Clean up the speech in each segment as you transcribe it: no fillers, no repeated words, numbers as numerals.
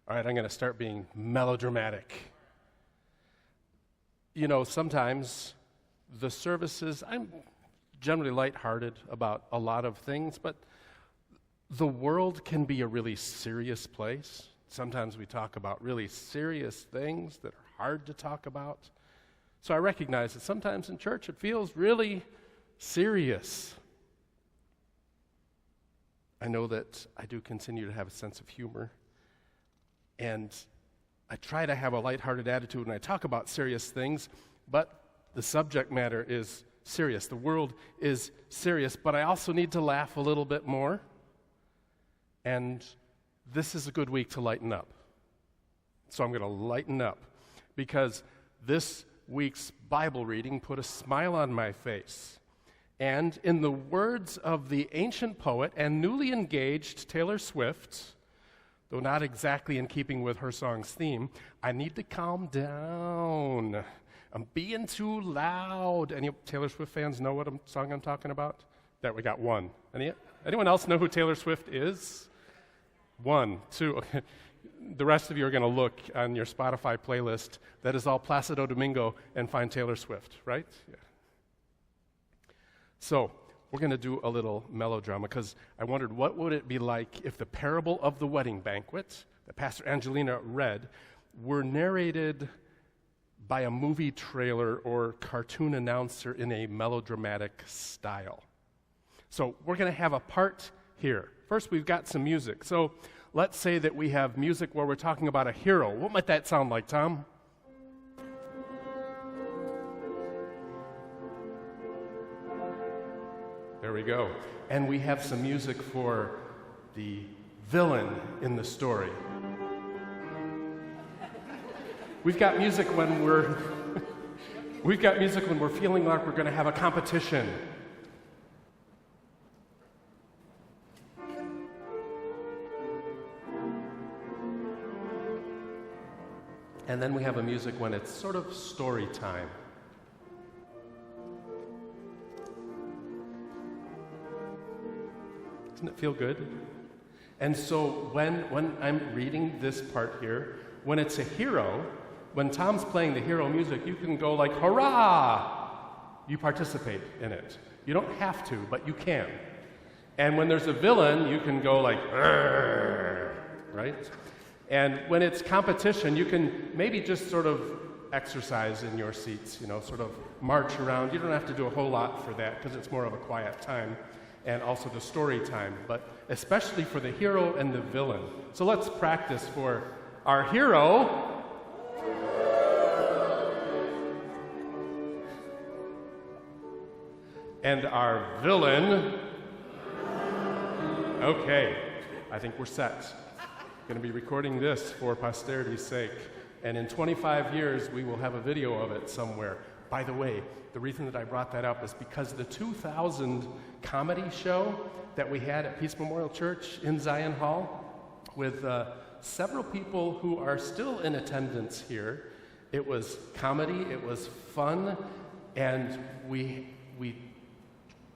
All right, I'm going to start being melodramatic. You know, sometimes the services, I'm generally lighthearted about a lot of things, but the world can be a really serious place. Sometimes we talk about really serious things that are hard to talk about. So I recognize that sometimes in church it feels really serious. I know that I do continue to have a sense of humor. And I try to have a lighthearted attitude when I talk about serious things, but the subject matter is serious. The world is serious, but I also need to laugh a little bit more. And this is a good week to lighten up. So I'm going to lighten up because this week's Bible reading put a smile on my face. And in the words of the ancient poet and newly engaged Taylor Swift, though not exactly in keeping with her song's theme, I need to calm down. I'm being too loud. Any Taylor Swift fans know what song I'm talking about? There, we got one. Anyone else know who Taylor Swift is? One, two. Okay. The rest of you are going to look on your Spotify playlist that is all Placido Domingo and find Taylor Swift, right? Yeah. So we're going to do a little melodrama because I wondered what would it be like if the parable of the wedding banquet that Pastor Angelina read were narrated by a movie trailer or cartoon announcer in a melodramatic style. So we're going to have a part here. First, we've got some music. So let's say that we have music where we're talking about a hero. What might that sound like, Tom? There we go. And we have some music for the villain in the story. We've got music when we're feeling like we're going to have a competition. And then we have a music when it's sort of story time. Doesn't it feel good? And so when I'm reading this part here, when it's a hero, when Tom's playing the hero music, you can go like, hurrah! You participate in it. You don't have to, but you can. And when there's a villain, you can go like, argh, right? And when it's competition, you can maybe just sort of exercise in your seats, sort of march around. You don't have to do a whole lot for that because it's more of a quiet time. And also the story time, but especially for the hero and the villain. So let's practice for our hero. And our villain. Okay, I think we're set. Going to be recording this for posterity's sake. And in 25 years, we will have a video of it somewhere. By the way, the reason that I brought that up is because the 2000 comedy show that we had at Peace Memorial Church in Zion Hall with several people who are still in attendance here. It was comedy, it was fun, and we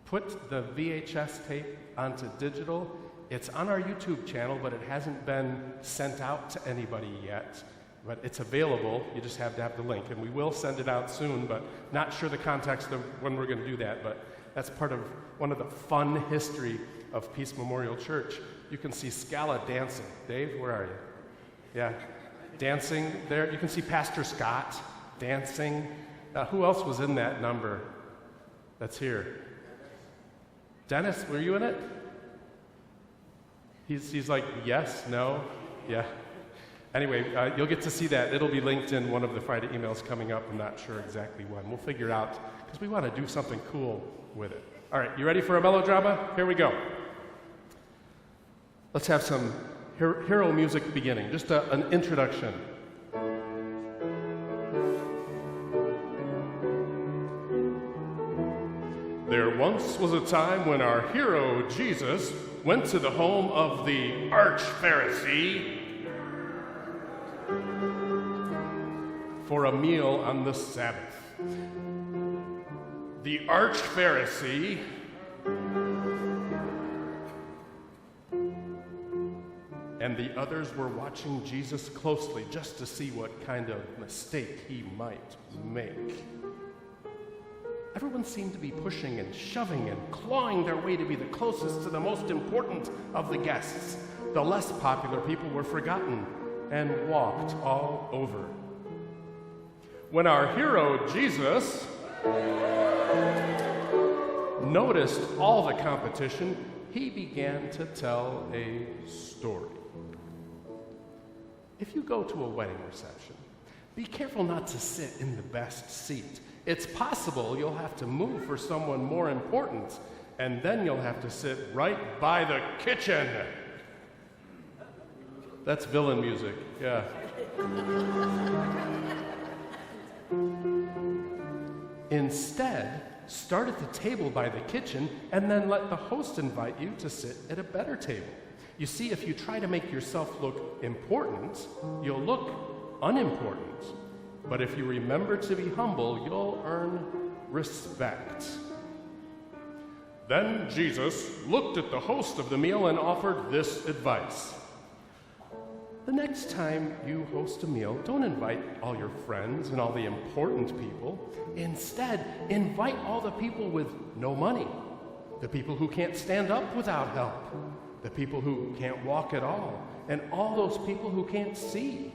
put the VHS tape onto digital. It's on our YouTube channel, but it hasn't been sent out to anybody yet. But it's available, you just have to have the link. And we will send it out soon, but not sure the context of when we're going to do that. But that's part of one of the fun history of Peace Memorial Church. You can see Scala dancing. Dave, where are you? Yeah, dancing there. You can see Pastor Scott dancing. Who else was in that number that's here? Dennis, were you in it? He's like, yes, no, yeah. Anyway, you'll get to see that. It'll be linked in one of the Friday emails coming up. I'm not sure exactly when. We'll figure it out because we want to do something cool with it. All right, you ready for a melodrama? Here we go. Let's have some hero music beginning, just an introduction. There once was a time when our hero, Jesus, went to the home of the Arch-Pharisee for a meal on the Sabbath. The Arch-Pharisee and and the others were watching Jesus closely just to see what kind of mistake he might make. Everyone seemed to be pushing and shoving and clawing their way to be the closest to the most important of the guests. The less popular people were forgotten and walked all over. When our hero, Jesus, noticed all the competition, he began to tell a story. If you go to a wedding reception, be careful not to sit in the best seat. It's possible you'll have to move for someone more important, and then you'll have to sit right by the kitchen. That's villain music, yeah. Instead, start at the table by the kitchen and then let the host invite you to sit at a better table. You see, if you try to make yourself look important, you'll look unimportant. But if you remember to be humble, you'll earn respect. Then Jesus looked at the host of the meal and offered this advice. The next time you host a meal, don't invite all your friends and all the important people. Instead, invite all the people with no money, the people who can't stand up without help, the people who can't walk at all, and all those people who can't see.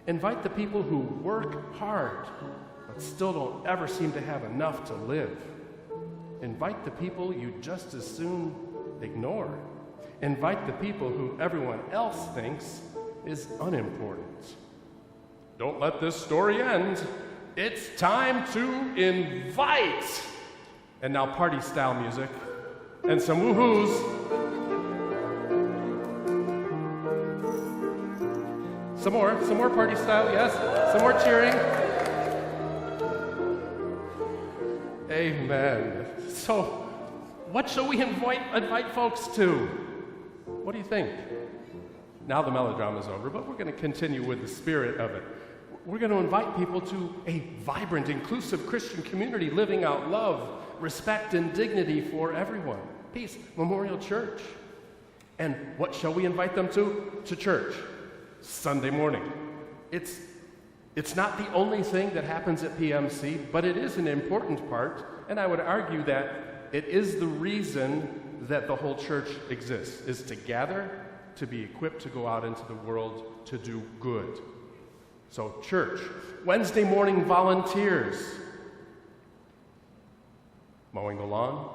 Invite the people who work hard, but still don't ever seem to have enough to live. Invite the people you just as soon ignore. Invite the people who everyone else thinks is unimportant. Don't let this story end. It's time to invite. And now party style music and some woohoos. Some more party style, yes. Some more cheering. Amen. So, what shall we invite folks to? What do you think? Now the melodrama's over, but we're going to continue with the spirit of it. We're going to invite people to a vibrant, inclusive Christian community living out love, respect, and dignity for everyone. Peace Memorial Church. And what shall we invite them to? To church. Sunday morning. It's not the only thing that happens at PMC, but it is an important part, and I would argue that it is the reason that the whole church exists, is to gather, to be equipped to go out into the world to do good. So church, Wednesday morning volunteers, mowing the lawn,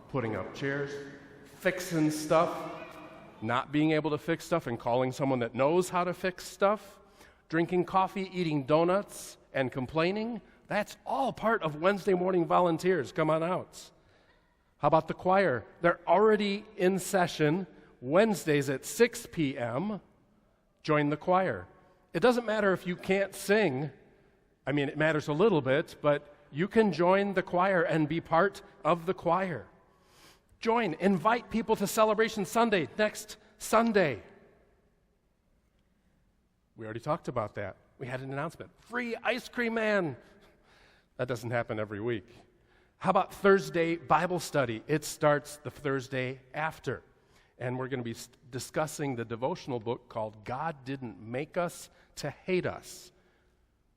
putting up chairs, fixing stuff, not being able to fix stuff and calling someone that knows how to fix stuff, drinking coffee, eating donuts, and complaining. That's all part of Wednesday morning volunteers. Come on out. How about the choir? They're already in session Wednesdays at 6 p.m. Join the choir. It doesn't matter if you can't sing. I mean, it matters a little bit, but you can join the choir and be part of the choir. Join, invite people to Celebration Sunday next Sunday. We already talked about that. We had an announcement. Free ice cream man. That doesn't happen every week. How about Thursday Bible study? It starts the Thursday after. And we're going to be discussing the devotional book called God Didn't Make Us to Hate Us.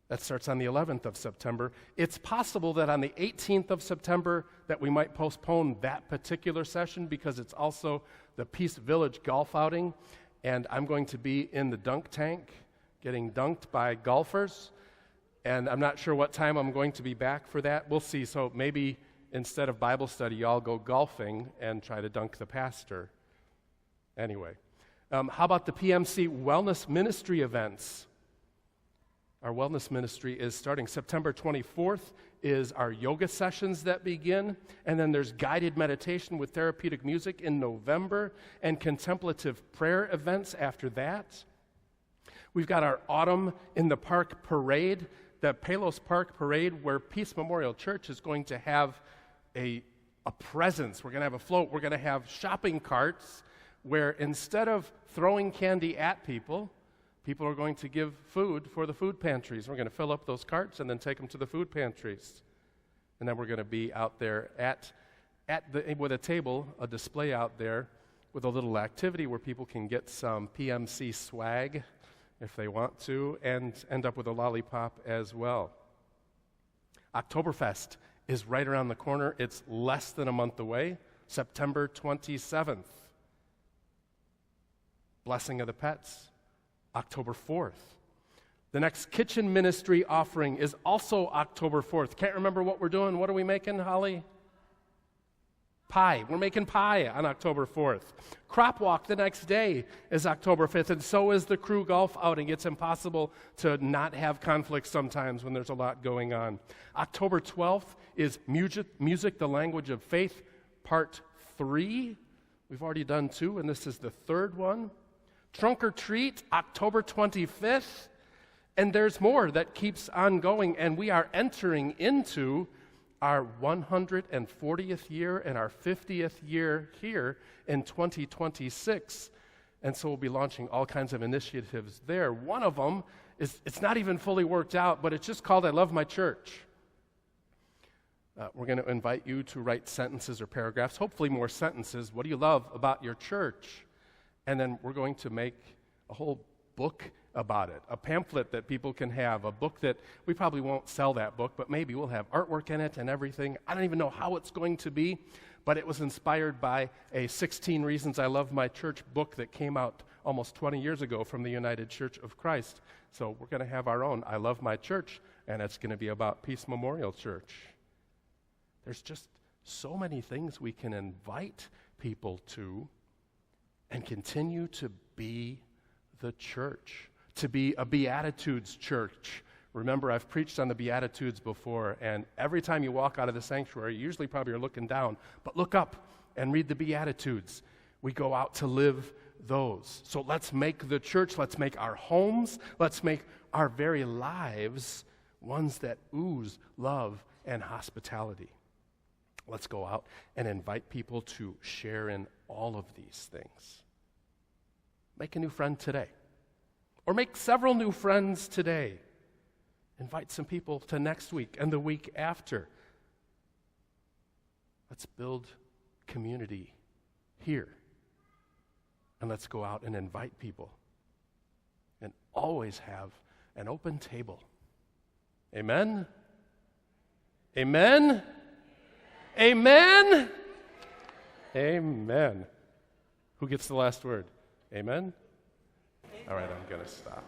That starts on the 11th of September. It's possible that on the 18th of September that we might postpone that particular session because it's also the Peace Village golf outing, and I'm going to be in the dunk tank getting dunked by golfers, and I'm not sure what time I'm going to be back for that. We'll see. So maybe instead of Bible study, y'all go golfing and try to dunk the pastor. Anyway, how about the PMC Wellness Ministry events? Our wellness ministry is starting September 24th is our yoga sessions that begin, and then there's guided meditation with therapeutic music in November and contemplative prayer events after that. We've got our Autumn in the Park parade, the Palos Park parade, where Peace Memorial Church is going to have a presence. We're going to have a float. We're going to have shopping carts where instead of throwing candy at people, people are going to give food for the food pantries. We're going to fill up those carts and then take them to the food pantries. And then we're going to be out there with a table, a display out there, with a little activity where people can get some PMC swag if they want to, and end up with a lollipop as well. Oktoberfest is right around the corner. It's less than a month away, September 27th. Blessing of the Pets, October 4th. The next kitchen ministry offering is also October 4th. Can't remember what we're doing. What are we making, Holly? Pie. We're making pie on October 4th. Crop Walk the next day is October 5th, and so is the crew golf outing. It's impossible to not have conflict sometimes when there's a lot going on. October 12th is Music, the Language of Faith, Part 3. We've already done 2, and this is the 3rd one. Trunk or Treat, October 25th. And there's more that keeps on going, and we are entering into our 140th year and our 50th year here in 2026. And so we'll be launching all kinds of initiatives there. One of them is, it's not even fully worked out, but it's just called I Love My Church. We're going to invite you to write sentences or paragraphs, hopefully more sentences. What do you love about your church? And then we're going to make a whole book about it, a pamphlet that people can have, a book that we probably won't sell that book, but maybe we'll have artwork in it and everything. I don't even know how it's going to be, but it was inspired by a 16 Reasons I Love My Church book that came out almost 20 years ago from the United Church of Christ. So we're going to have our own I Love My Church, and it's going to be about Peace Memorial Church. There's just so many things we can invite people to and continue to be the church, to be a Beatitudes church. Remember, I've preached on the Beatitudes before, and every time you walk out of the sanctuary, you usually probably are looking down, but look up and read the Beatitudes. We go out to live those. So let's make the church, let's make our homes, let's make our very lives ones that ooze love and hospitality. Let's go out and invite people to share in all of these things. Make a new friend today. Or make several new friends today. Invite some people to next week and the week after. Let's build community here. And let's go out and invite people. And always have an open table. Amen? Amen? Amen? Amen. Who gets the last word? Amen? All right, I'm going to stop.